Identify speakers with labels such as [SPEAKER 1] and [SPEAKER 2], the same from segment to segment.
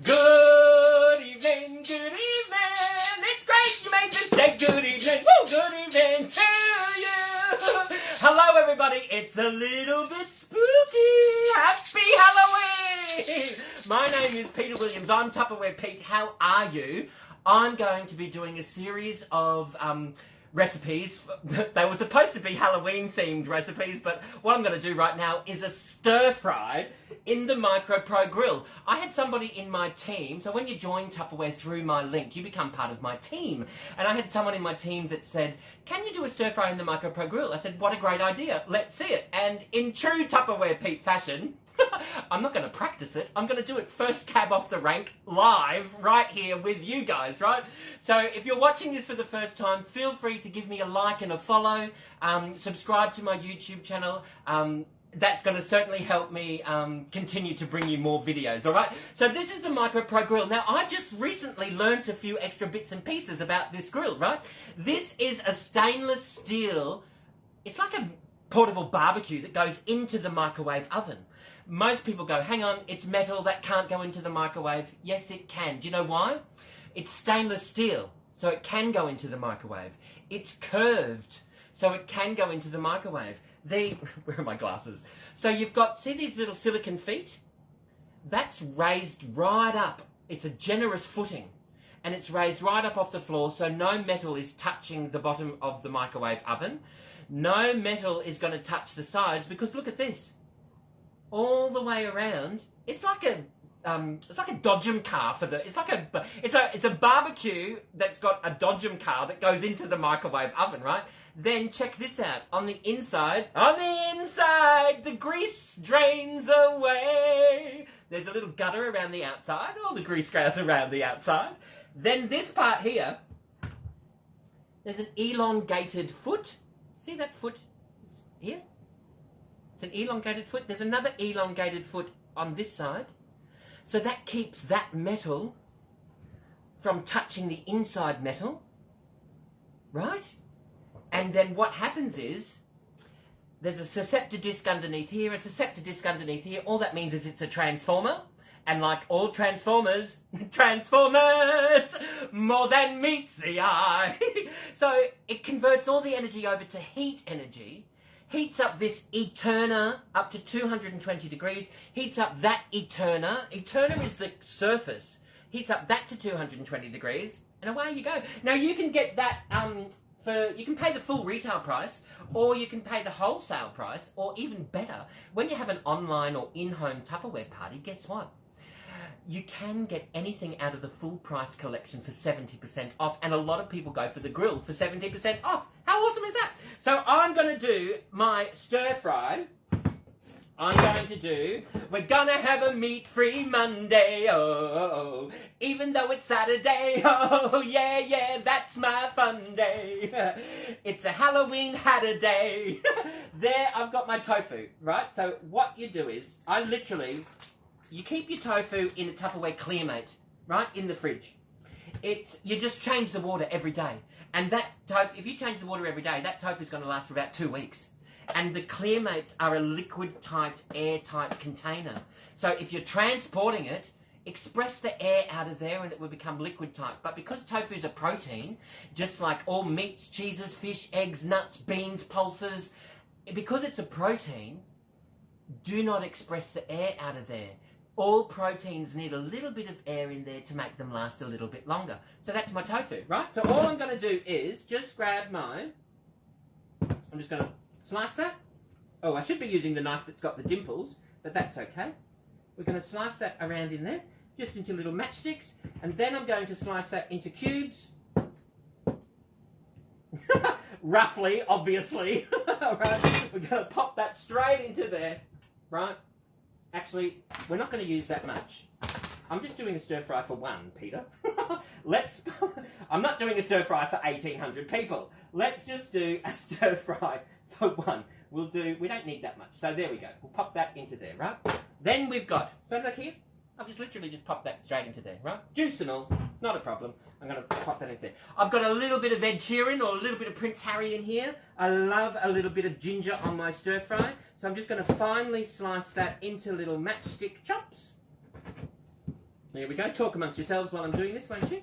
[SPEAKER 1] Good evening, good evening. It's great you made this day. Good evening, woo, good evening to you. Hello, everybody. It's a little bit spooky. Happy Halloween. My name is Peter Williams. I'm Tupperware Pete. How are you? I'm going to be doing a series of recipes. They were supposed to be Halloween themed recipes, but what I'm going to do right now is a stir fry in the Micro Pro grill. I had somebody in my team, so when you join Tupperware through my link, you become part of my team. And I had someone in my team that said, can you do a stir fry in the Micro Pro grill? I said, what a great idea. Let's see it. And in true Tupperware Pete fashion, I'm not going to practice it. I'm going to do it first cab off the rank live right here with you guys, right? So if you're watching this for the first time, feel free to give me a like and a follow. Subscribe to my YouTube channel. That's going to certainly help me continue to bring you more videos, all right? So this is the Micro Pro grill. Now, I just recently learnt a few extra bits and pieces about this grill, right? This is a stainless steel, it's like a portable barbecue that goes into the microwave oven. Most people go, hang on, it's metal, that can't go into the microwave. Yes, it can. Do you know why? It's stainless steel, so it can go into the microwave. It's curved, so it can go into the microwave. Where are my glasses? So you've got, see these little silicon feet? That's raised right up. It's a generous footing, and it's raised right up off the floor, so no metal is touching the bottom of the microwave oven. No metal is going to touch the sides, because look at this. All the way around, it's like a dodgem car for the. It's a barbecue that's got a dodgem car that goes into the microwave oven, right? Then check this out. On the inside, the grease drains away. There's a little gutter around the outside. All the grease goes around the outside. Then this part here, there's an elongated foot. See that foot here? It's an elongated foot. There's another elongated foot on this side. So that keeps that metal from touching the inside metal, right? And then what happens is, there's a susceptor disc underneath here, a susceptor disc underneath here. All that means is it's a transformer. And like all transformers, more than meets the eye. So it converts all the energy over to heat energy, heats up this eterna up to 220 degrees, heats up that eterna. Eterna is the surface. Heats up that to 220 degrees, and away you go. Now you can get that you can pay the full retail price, or you can pay the wholesale price, or even better, when you have an online or in-home Tupperware party, guess what? You can get anything out of the full price collection for 70% off, and a lot of people go for the grill for 70% off. How awesome is that? So I'm going to do my stir fry. We're gonna have a meat-free Monday, oh, even though it's Saturday, oh, yeah, that's my fun day. It's a Halloween hatter day. There, I've got my tofu, right? So what you do is, you keep your tofu in a Tupperware Clearmate, right, in the fridge. You just change the water every day. And that tofu, if you change the water every day, that tofu is going to last for about 2 weeks. And the Clearmates are a liquid-tight, airtight container. So if you're transporting it, express the air out of there and it will become liquid-tight. But because tofu is a protein, just like all meats, cheeses, fish, eggs, nuts, beans, pulses, because it's a protein, do not express the air out of there. All proteins need a little bit of air in there to make them last a little bit longer. So that's my tofu, right? So all I'm going to do is just grab I'm just going to slice that. Oh, I should be using the knife that's got the dimples, but that's okay. We're going to slice that around in there, just into little matchsticks, and then I'm going to slice that into cubes. Roughly, obviously. Right? We're going to pop that straight into there, right? Actually, we're not going to use that much. I'm just doing a stir fry for one, Peter. I'm not doing a stir fry for 1,800 people. Let's just do a stir fry for one. We don't need that much. So there we go. We'll pop that into there, right? Then we've got, so look here, I've just literally just popped that straight into there, right? Juice and all, not a problem. I'm going to pop that into there. I've got a little bit of Ed Sheeran or a little bit of Prince Harry in here. I love a little bit of ginger on my stir fry. So I'm just going to finely slice that into little matchstick chops. Here we go. Talk amongst yourselves while I'm doing this, won't you?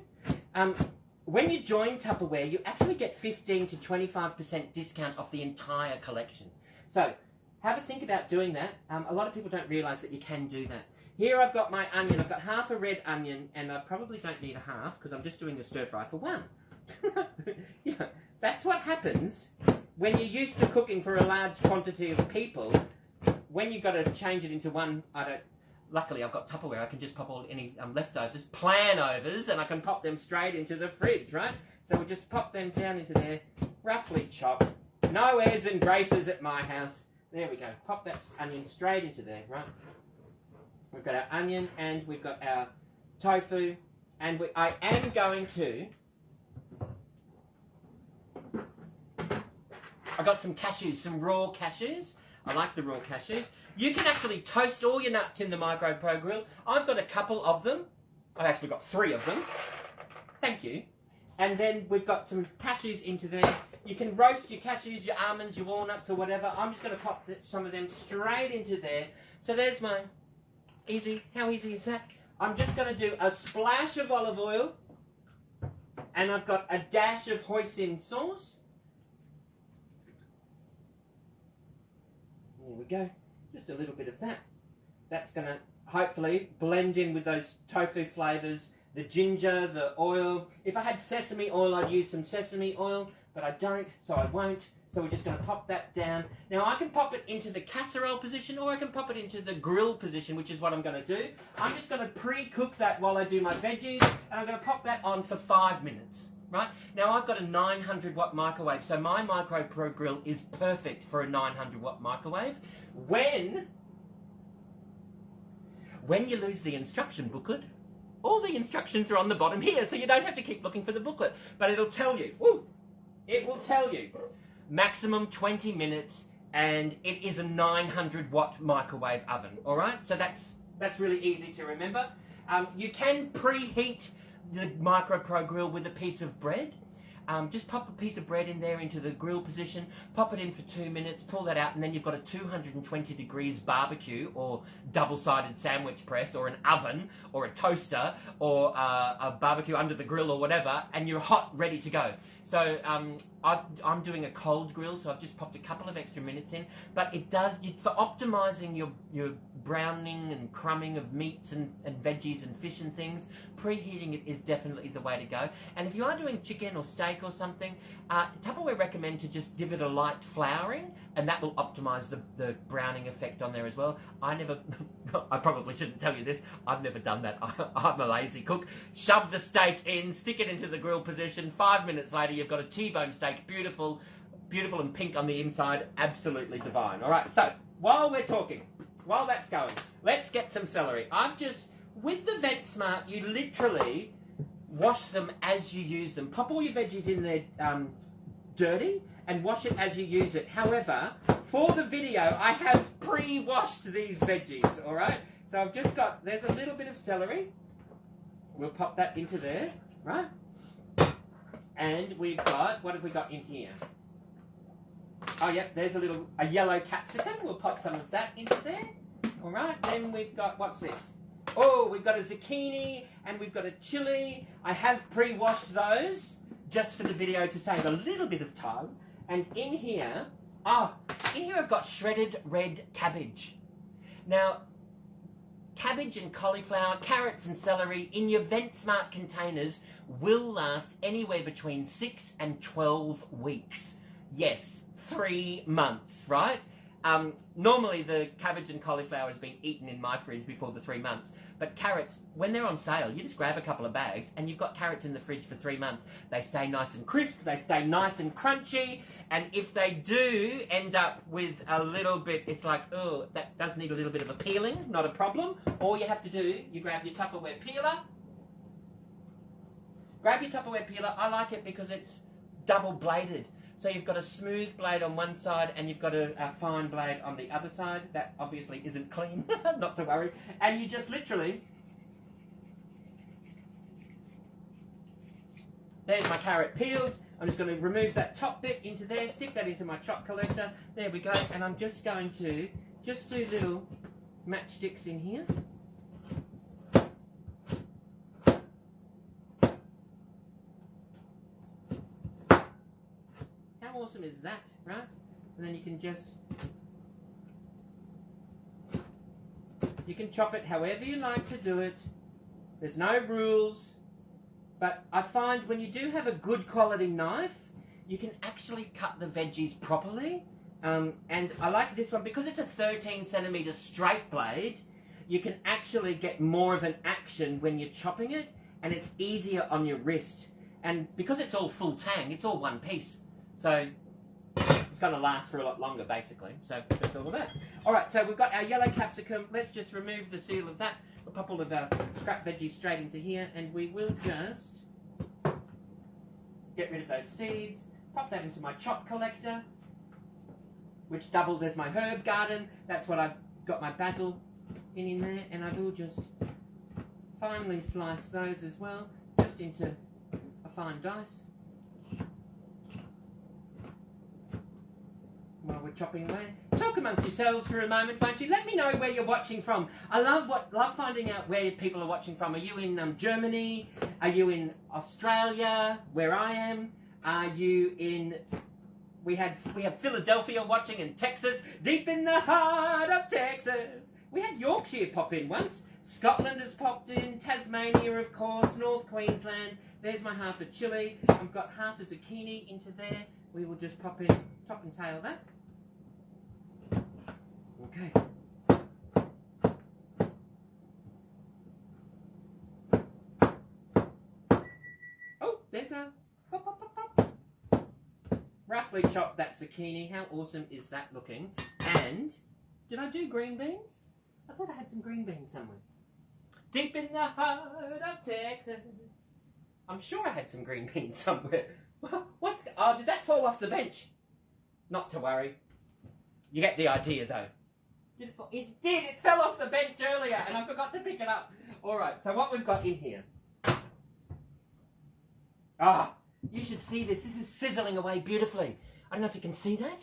[SPEAKER 1] When you join Tupperware, you actually get 15 to 25% discount off the entire collection. So have a think about doing that. A lot of people don't realise that you can do that. Here I've got my onion. I've got half a red onion, and I probably don't need a half because I'm just doing the stir fry for one. You know, that's what happens when you're used to cooking for a large quantity of people. When you've got to change it into one, luckily I've got Tupperware. I can just pop all any leftovers, plan-overs, and I can pop them straight into the fridge, right? So we'll just pop them down into there, roughly chopped. No airs and graces at my house. There we go. Pop that onion straight into there, right? We've got our onion and we've got our tofu, and I am going to... I got some cashews, some raw cashews. I like the raw cashews. You can actually toast all your nuts in the Micro Pro grill. I've got a couple of them. I've actually got 3 of them. Thank you. And then we've got some cashews into there. You can roast your cashews, your almonds, your walnuts or whatever. I'm just going to pop some of them straight into there. So there's my easy. How easy is that? I'm just going to do a splash of olive oil. And I've got a dash of hoisin sauce. There we go. Just a little bit of that. That's going to hopefully blend in with those tofu flavours, the ginger, the oil. If I had sesame oil, I'd use some sesame oil, but I don't, so I won't. So we're just going to pop that down. Now I can pop it into the casserole position, or I can pop it into the grill position, which is what I'm going to do. I'm just going to pre-cook that while I do my veggies, and I'm going to pop that on for 5 minutes. Right? Now I've got a 900 watt microwave, so my Micro Pro grill is perfect for a 900 watt microwave. When you lose the instruction booklet, all the instructions are on the bottom here, so you don't have to keep looking for the booklet. But it'll tell you, it will tell you, maximum 20 minutes, and it is a 900 watt microwave oven, all right? So that's really easy to remember. You can preheat the Micro Pro grill with a piece of bread. Just pop a piece of bread in there into the grill position, pop it in for 2 minutes, pull that out, and then you've got a 220 degrees barbecue or double-sided sandwich press or an oven or a toaster or a barbecue under the grill or whatever, and you're hot, ready to go. So I'm doing a cold grill, so I've just popped a couple of extra minutes in, but it does, for optimizing your browning and crumbing of meats and veggies and fish and things, preheating it is definitely the way to go. And if you are doing chicken or steak or something, Tupperware recommend to just give it a light flouring, and that will optimize the browning effect on there as well. I probably shouldn't tell you this, I've never done that. I'm a lazy cook. Shove the steak in, stick it into the grill position, 5 minutes later you've got a T-bone steak, beautiful and pink on the inside, absolutely divine. All right, so while we're talking, while that's going, let's get some celery. With the VentSmart, you literally wash them as you use them. Pop all your veggies in there dirty and wash it as you use it. However, for the video, I have pre-washed these veggies, all right? So I've just got, there's a little bit of celery. We'll pop that into there, right? And we've got, what have we got in here? Oh, yep, there's a yellow capsicum. We'll pop some of that into there. All right, then we've got, what's this? Oh, we've got a zucchini and we've got a chili. I have pre-washed those just for the video to save a little bit of time. And in here I've got shredded red cabbage. Now, cabbage and cauliflower, carrots and celery in your VentSmart containers will last anywhere between 6 and 12 weeks. Yes, 3 months, right? Normally the cabbage and cauliflower has been eaten in my fridge before the 3 months, but carrots, when they're on sale, you just grab a couple of bags and you've got carrots in the fridge for 3 months. They stay nice and crisp, they stay nice and crunchy, and if they do end up with a little bit, it's like, oh, that does need a little bit of a peeling, not a problem. All you have to do, you grab your Tupperware peeler. Grab your Tupperware peeler. I like it because it's double bladed. So you've got a smooth blade on one side and you've got a fine blade on the other side. That obviously isn't clean, not to worry. And you just literally... There's my carrot peeled. I'm just going to remove that top bit into there, stick that into my chop collector. There we go. And I'm just going to just do little matchsticks in here. How awesome is that, right? And then you can just... You can chop it however you like to do it. There's no rules. But I find when you do have a good quality knife, you can actually cut the veggies properly. And I like this one because it's a 13 centimetre straight blade. You can actually get more of an action when you're chopping it, and it's easier on your wrist. And because it's all full tang, it's all one piece. So it's going to last for a lot longer, basically. So that's all of that. All right, so we've got our yellow capsicum. Let's just remove the seal of that. We'll pop all of our scrap veggies straight into here, and we will just get rid of those seeds. Pop that into my chop collector, which doubles as my herb garden. That's what I've got my basil in there, and I will just finely slice those as well, just into a fine dice. While we're chopping away, talk amongst yourselves for a moment, won't you? Let me know where you're watching from. I love finding out where people are watching from. Are you in Germany? Are you in Australia, where I am? Are you in? We have Philadelphia watching, and Texas, deep in the heart of Texas. We had Yorkshire pop in once. Scotland has popped in. Tasmania, of course. North Queensland. There's my half of chilli. I've got half a zucchini into there. We will just pop in top and tail that. Okay. Oh, there's a pop, pop, pop, pop. Roughly chopped that zucchini. How awesome is that looking? And did I do green beans? I thought I had some green beans somewhere. Deep in the heart of Texas. I'm sure I had some green beans somewhere. Oh, did that fall off the bench? Not to worry. You get the idea, though. Did it fall? It did. It fell off the bench earlier, and I forgot to pick it up. All right, so what we've got in here. Ah, you should see this. This is sizzling away beautifully. I don't know if you can see that.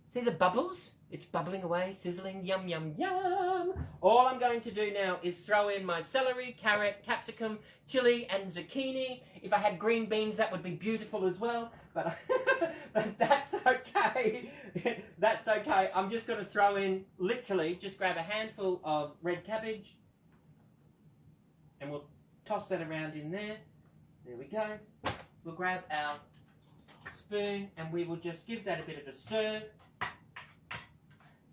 [SPEAKER 1] See the bubbles? It's bubbling away, sizzling, yum, yum, yum. All I'm going to do now is throw in my celery, carrot, capsicum, chili, and zucchini. If I had green beans, that would be beautiful as well. But, but that's okay. That's okay. I'm just going to throw in, literally, just grab a handful of red cabbage. And we'll toss that around in there. There we go. We'll grab our spoon and we will just give that a bit of a stir.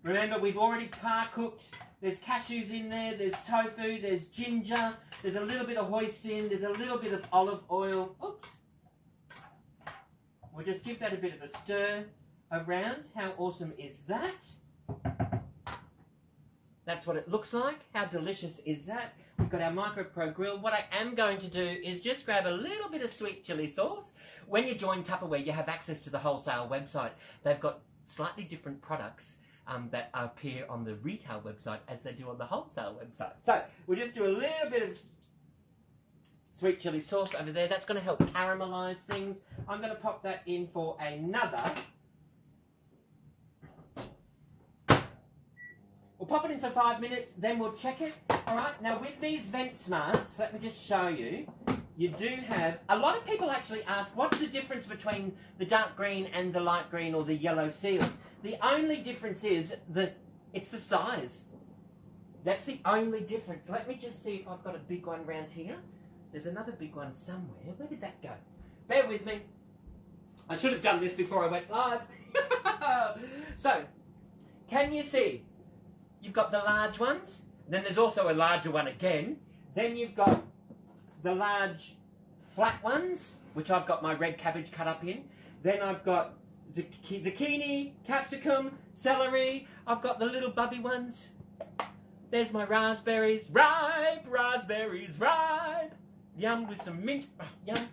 [SPEAKER 1] Remember, we've already par-cooked. There's cashews in there, there's tofu, there's ginger, there's a little bit of hoisin, there's a little bit of olive oil. Oops. We'll just give that a bit of a stir around. How awesome is that? That's what it looks like. How delicious is that? We've got our Micro Pro grill. What I am going to do is just grab a little bit of sweet chili sauce. When you join Tupperware, you have access to the wholesale website. They've got slightly different products that appear on the retail website as they do on the wholesale website. So we'll just do a little bit of sweet chili sauce over there. That's going to help caramelise things. I'm going to pop that in for another. We'll pop it in for 5 minutes, then we'll check it. All right, now with these vent smarts, let me just show you. You do have, a lot of people actually ask, what's the difference between the dark green and the light green or the yellow seals? The only difference is that it's the size. That's the only difference. Let me just see if I've got a big one around here. There's another big one somewhere. Where did that go? Bear with me. I should have done this before I went live. So, can you see? You've got the large ones. Then there's also a larger one again. Then you've got the large flat ones, which I've got my red cabbage cut up in. Then I've got zucchini, capsicum, celery. I've got the little bubby ones. There's my raspberries. Ripe raspberries, ripe. Yum, with some mint. Yum.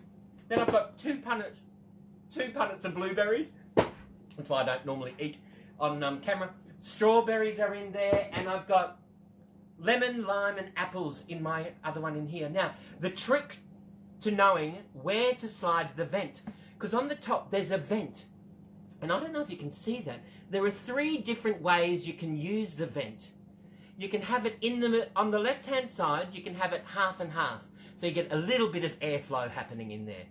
[SPEAKER 1] Then I've got two punnets of blueberries. That's why I don't normally eat on camera. Strawberries are in there, and I've got lemon, lime, and apples in my other one in here. Now, the trick to knowing where to slide the vent, because on the top there's a vent, and I don't know if you can see that. There are 3 different ways you can use the vent. You can have it on the left-hand side, you can have it half and half, so you get a little bit of airflow happening in there.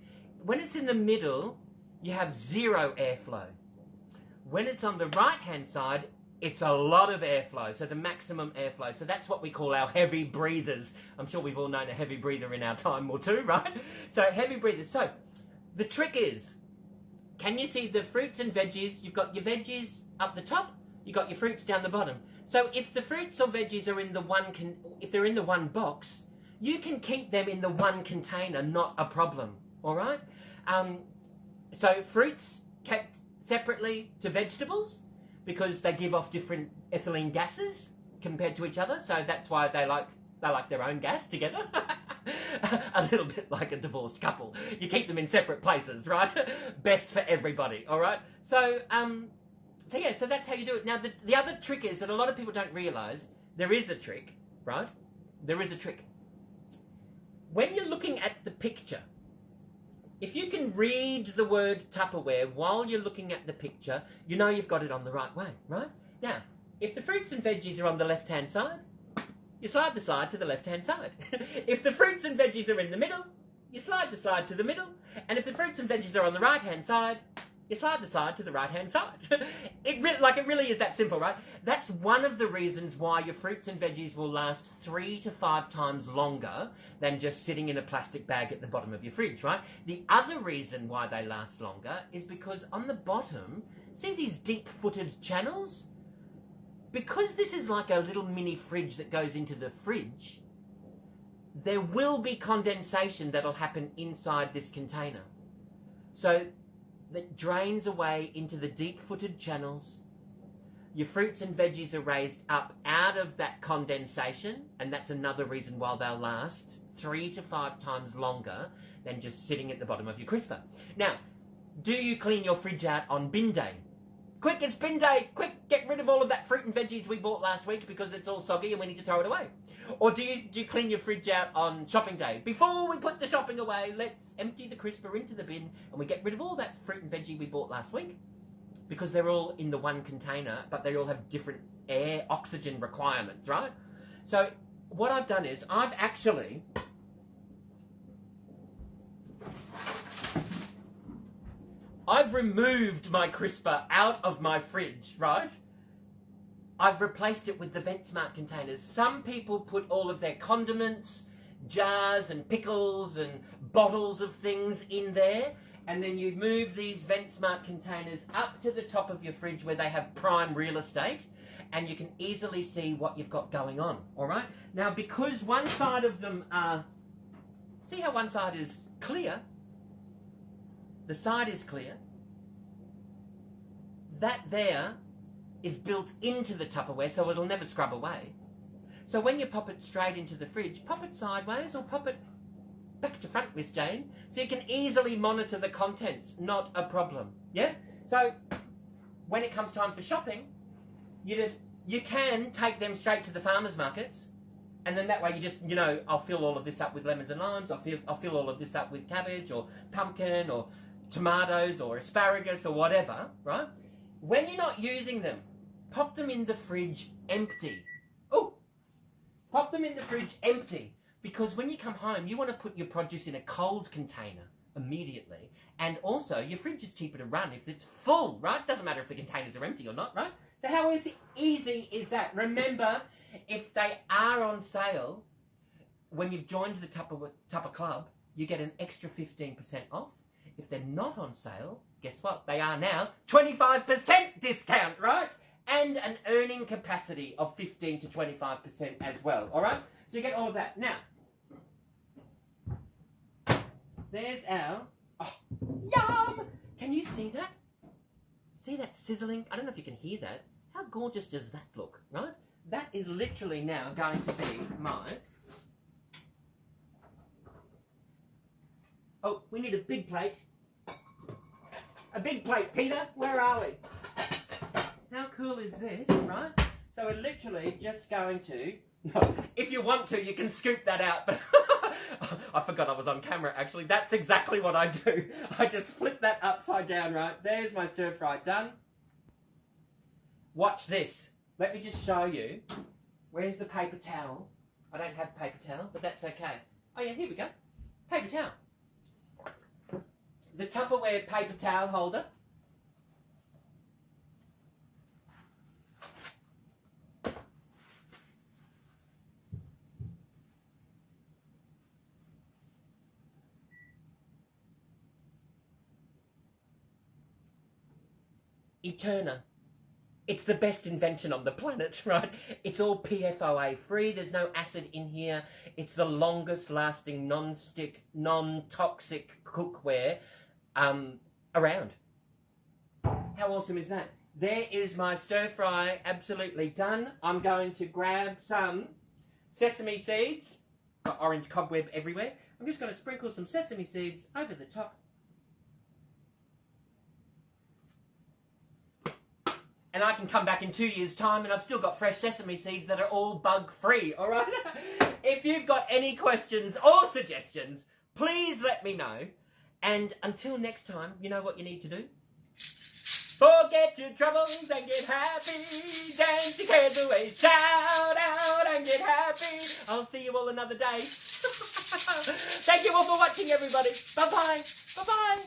[SPEAKER 1] When it's in the middle, you have zero airflow. When it's on the right-hand side, it's a lot of airflow, so the maximum airflow. So that's what we call our heavy breathers. I'm sure we've all known a heavy breather in our time or two, right? So heavy breathers. So the trick is, can you see the fruits and veggies? You've got your veggies up the top, you've got your fruits down the bottom. So if the fruits or veggies are in the if they're in the one box, you can keep them in the one container, not a problem, all right? So fruits kept separately to vegetables because they give off different ethylene gases compared to each other, so that's why they like their own gas together. A little bit like a divorced couple. You keep them in separate places, right? Best for everybody, all right? So yeah, so that's how you do it. Now, the other trick is that a lot of people don't realise there is a trick, right? There is a trick. When you're looking at the picture, if you can read the word Tupperware while you're looking at the picture, you know you've got it on the right way, right? Now, if the fruits and veggies are on the left-hand side, you slide the slide to the left-hand side. If the fruits and veggies are in the middle, you slide the slide to the middle. And if the fruits and veggies are on the right-hand side, you slide the slide to the right-hand side. It really is that simple, right? That's one of the reasons why your fruits and veggies will last 3 to 5 times longer than just sitting in a plastic bag at the bottom of your fridge, right? The other reason why they last longer is because on the bottom, see these deep-footed channels? Because this is like a little mini fridge that goes into the fridge, there will be condensation that'll happen inside this container. So that drains away into the deep-footed channels. Your fruits and veggies are raised up out of that condensation, and that's another reason why they'll last 3 to 5 times longer than just sitting at the bottom of your crisper. Now, do you clean your fridge out on bin day? Quick, it's bin day! Quick, get rid of all of that fruit and veggies we bought last week because it's all soggy and we need to throw it away. Or do you clean your fridge out on shopping day? Before we put the shopping away, let's empty the crisper into the bin and we get rid of all that fruit and veggie we bought last week because they're all in the one container, but they all have different air, oxygen requirements, right? So what I've done is I've removed my crisper out of my fridge, right? I've replaced it with the VentSmart containers. Some people put all of their condiments, jars and pickles and bottles of things in there, and then you move these VentSmart containers up to the top of your fridge where they have prime real estate, and you can easily see what you've got going on, all right? Now, because one side of them are... See how one side is clear? The side is clear. That there is built into the Tupperware, so it'll never scrub away. So when you pop it straight into the fridge, pop it sideways or pop it back to front, Miss Jane, so you can easily monitor the contents, not a problem, yeah? So when it comes time for shopping, you can take them straight to the farmers markets, and then that way you just, I'll fill all of this up with lemons and limes, I'll fill all of this up with cabbage or pumpkin or tomatoes or asparagus or whatever, right? When you're not using them, pop them in the fridge empty. Oh, pop them in the fridge empty, because when you come home, you want to put your produce in a cold container immediately. And also, your fridge is cheaper to run if it's full, right? Doesn't matter if the containers are empty or not, right? So how easy is that? Remember, if they are on sale, when you've joined the Tupper Club, you get an extra 15% off. If they're not on sale, guess what? They are now 25% discount, right? And an earning capacity of 15 to 25% as well, all right? So you get all of that. Now, there's our... Oh, yum! Can you see that? See that sizzling? I don't know if you can hear that. How gorgeous does that look, right? That is literally now going to be my... Oh, we need a big plate. A big plate, Peter. Where are we? How cool is this, right? So we're literally just going to... If you want to, you can scoop that out, but I forgot I was on camera, actually. That's exactly what I do. I just flip that upside down, right? There's my stir fry done. Watch this. Let me just show you. Where's the paper towel? I don't have paper towel, but that's okay. Oh yeah, here we go. Paper towel. the Tupperware paper towel holder. Eterna. It's the best invention on the planet, right? It's all PFOA free. There's no acid in here. It's the longest lasting non-stick, non-toxic cookware around. How awesome is that? There is my stir fry absolutely done. I'm going to grab some sesame seeds. Got orange cobweb everywhere. I'm just going to sprinkle some sesame seeds over the top. And I can come back in 2 years' time and I've still got fresh sesame seeds that are all bug-free, all right? If you've got any questions or suggestions, please let me know. And until next time, you know what you need to do? Forget your troubles and get happy. Dance your cares away. Shout out and get happy. I'll see you all another day. Thank you all for watching, everybody. Bye-bye. Bye-bye.